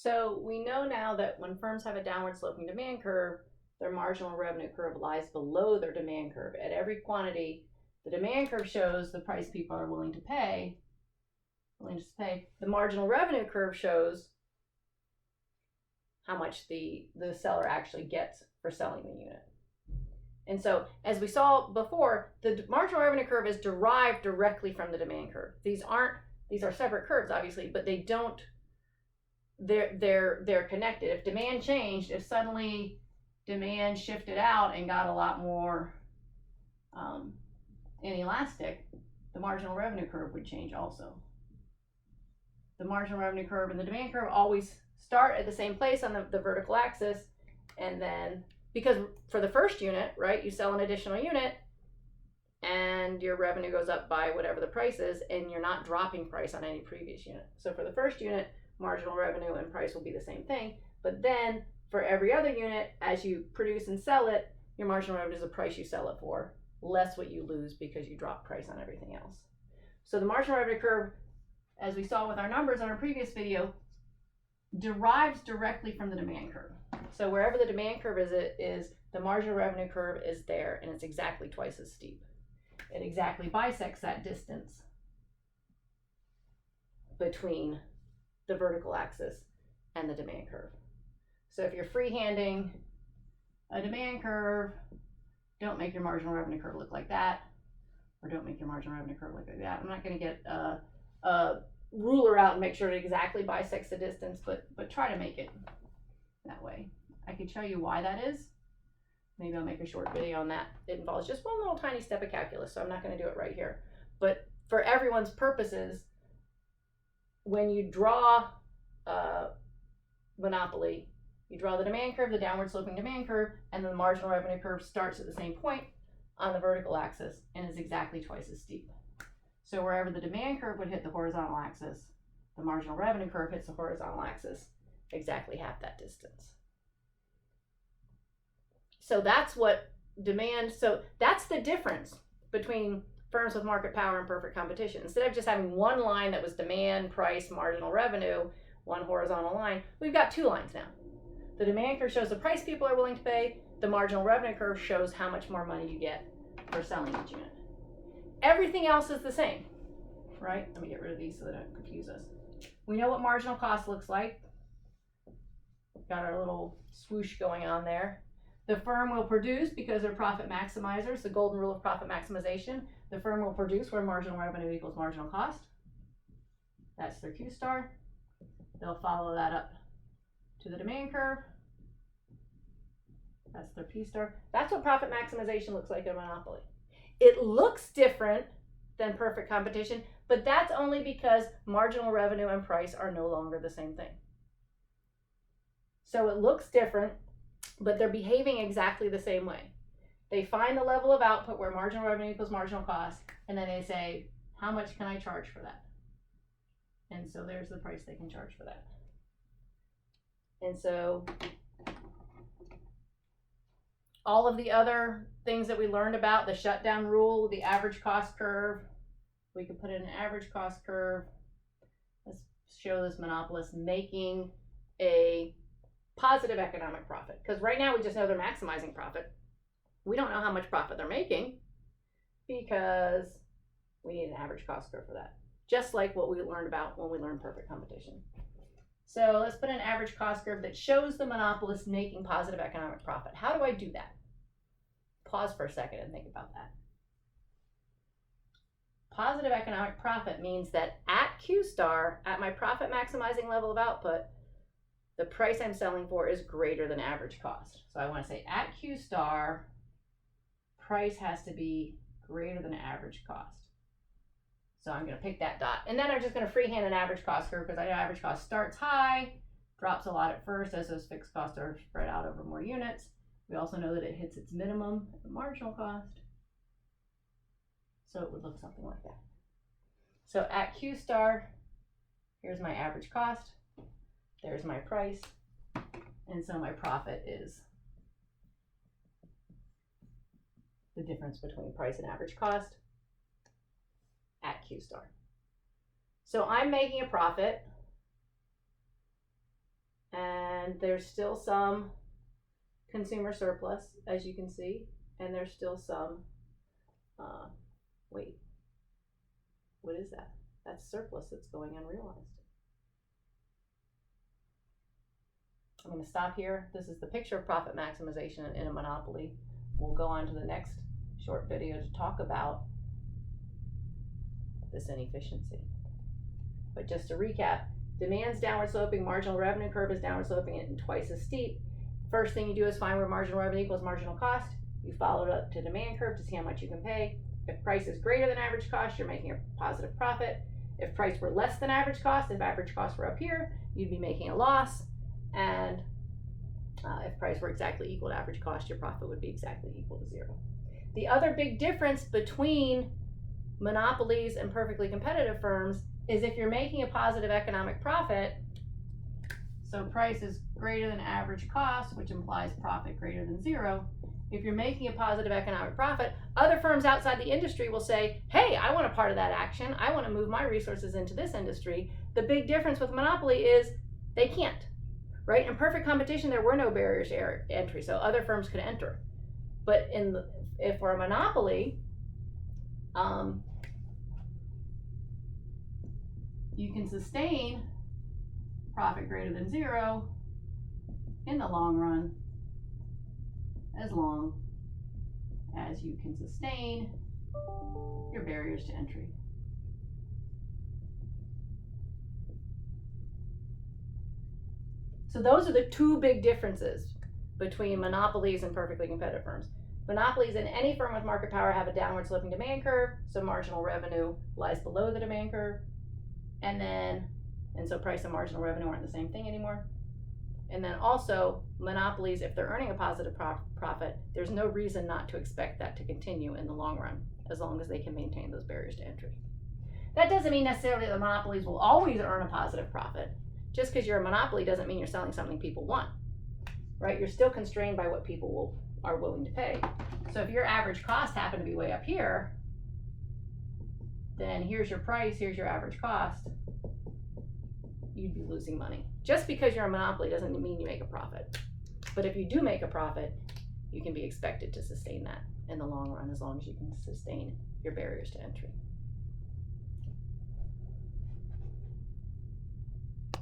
So we know now that when firms have a downward sloping demand curve, their marginal revenue curve lies below their demand curve. At every quantity, the demand curve shows the price people are willing to pay. The marginal revenue curve shows how much the seller actually gets for selling the unit. And so, as we saw before, the marginal revenue curve is derived directly from the demand curve. These are separate curves, obviously, but they don't. They're connected. If demand changed, if suddenly demand shifted out and got a lot more inelastic, the marginal revenue curve would change also. The marginal revenue curve and the demand curve always start at the same place on the vertical axis, and then because for the first unit, right, you sell an additional unit and your revenue goes up by whatever the price is, and you're not dropping price on any previous unit. So for the first unit, marginal revenue and price will be the same thing, but then for every other unit, as you produce and sell it, your marginal revenue is the price you sell it for, less what you lose because you drop price on everything else. So the marginal revenue curve, as we saw with our numbers on our previous video, derives directly from the demand curve. So wherever the demand curve is the marginal revenue curve is there, and it's exactly twice as steep. It exactly bisects that distance between the vertical axis and the demand curve. So if you're freehanding a demand curve, don't make your marginal revenue curve look like that, or don't make your marginal revenue curve look like that. I'm not going to get a ruler out and make sure it exactly bisects the distance, but try to make it that way. I can show you why that is. Maybe I'll make a short video on that. It involves just one little tiny step of calculus, so I'm not going to do it right here. But for everyone's purposes, when you draw monopoly, you draw the demand curve, the downward sloping demand curve, and the marginal revenue curve starts at the same point on the vertical axis and is exactly twice as steep. So wherever the demand curve would hit the horizontal axis, the marginal revenue curve hits the horizontal axis exactly half that distance. So that's what so that's the difference between firms with market power and perfect competition. Instead of just having one line that was demand, price, marginal revenue, one horizontal line, we've got two lines now. The demand curve shows the price people are willing to pay. The marginal revenue curve shows how much more money you get for selling each unit. Everything else is the same, right? Let me get rid of these so they don't confuse us. We know what marginal cost looks like. Got our little swoosh going on there. The firm will produce because they're profit maximizers, the golden rule of profit maximization. The firm will produce where marginal revenue equals marginal cost. That's their Q star. They'll follow that up to the demand curve. That's their P star. That's what profit maximization looks like in a monopoly. It looks different than perfect competition, but that's only because marginal revenue and price are no longer the same thing. So it looks different, but they're behaving exactly the same way. They find the level of output where marginal revenue equals marginal cost, and then they say, how much can I charge for that? And so there's the price they can charge for that. And so all of the other things that we learned about, the shutdown rule, the average cost curve, we could put in an average cost curve. Let's show this monopolist making a positive economic profit, because right now we just know they're maximizing profit. We don't know how much profit they're making because we need an average cost curve for that, just like what we learned about when we learned perfect competition. So let's put an average cost curve that shows the monopolist making positive economic profit. How do I do that? Pause for a second and think about that. Positive economic profit means that at Q star, at my profit maximizing level of output, the price I'm selling for is greater than average cost. So I want to say at Q star, price has to be greater than average cost. So I'm going to pick that dot. And then I'm just going to freehand an average cost curve because I know average cost starts high, drops a lot at first as those fixed costs are spread out over more units. We also know that it hits its minimum at the marginal cost. So it would look something like that. So at Q star, here's my average cost. There's my price. And so my profit is the difference between price and average cost at Q star. So I'm making a profit And there's still some consumer surplus, as you can see, and there's still some, wait, what is that? That's surplus that's going unrealized. I'm going to stop here. This is the picture of profit maximization in a monopoly. We'll go on to the next short video to talk about this inefficiency. But just to recap, demand's downward sloping, marginal revenue curve is downward sloping and twice as steep. First thing you do is find where marginal revenue equals marginal cost. You follow it up to demand curve to see how much you can pay. If price is greater than average cost, you're making a positive profit. If price were less than average cost, if average costs were up here, you'd be making a loss. And if price were exactly equal to average cost, your profit would be exactly equal to zero. The other big difference between monopolies and perfectly competitive firms is if you're making a positive economic profit, so price is greater than average cost, which implies profit greater than zero. If you're making a positive economic profit, other firms outside the industry will say, hey, I want a part of that action. I want to move my resources into this industry. The big difference with monopoly is they can't, right? In perfect competition, there were no barriers to entry, so other firms could enter. But if we're a monopoly, you can sustain profit greater than zero in the long run as long as you can sustain your barriers to entry. So those are the two big differences between monopolies and perfectly competitive firms. Monopolies in any firm with market power have a downward sloping demand curve, so marginal revenue lies below the demand curve. And so price and marginal revenue aren't the same thing anymore. And then also, monopolies, if they're earning a positive profit, there's no reason not to expect that to continue in the long run, as long as they can maintain those barriers to entry. That doesn't mean necessarily that monopolies will always earn a positive profit. Just because you're a monopoly doesn't mean you're selling something people want, right? You're still constrained by what people are willing to pay. So if your average cost happened to be way up here, then here's your price, here's your average cost, you'd be losing money. Just because you're a monopoly doesn't mean you make a profit. But if you do make a profit, you can be expected to sustain that in the long run, as long as you can sustain your barriers to entry.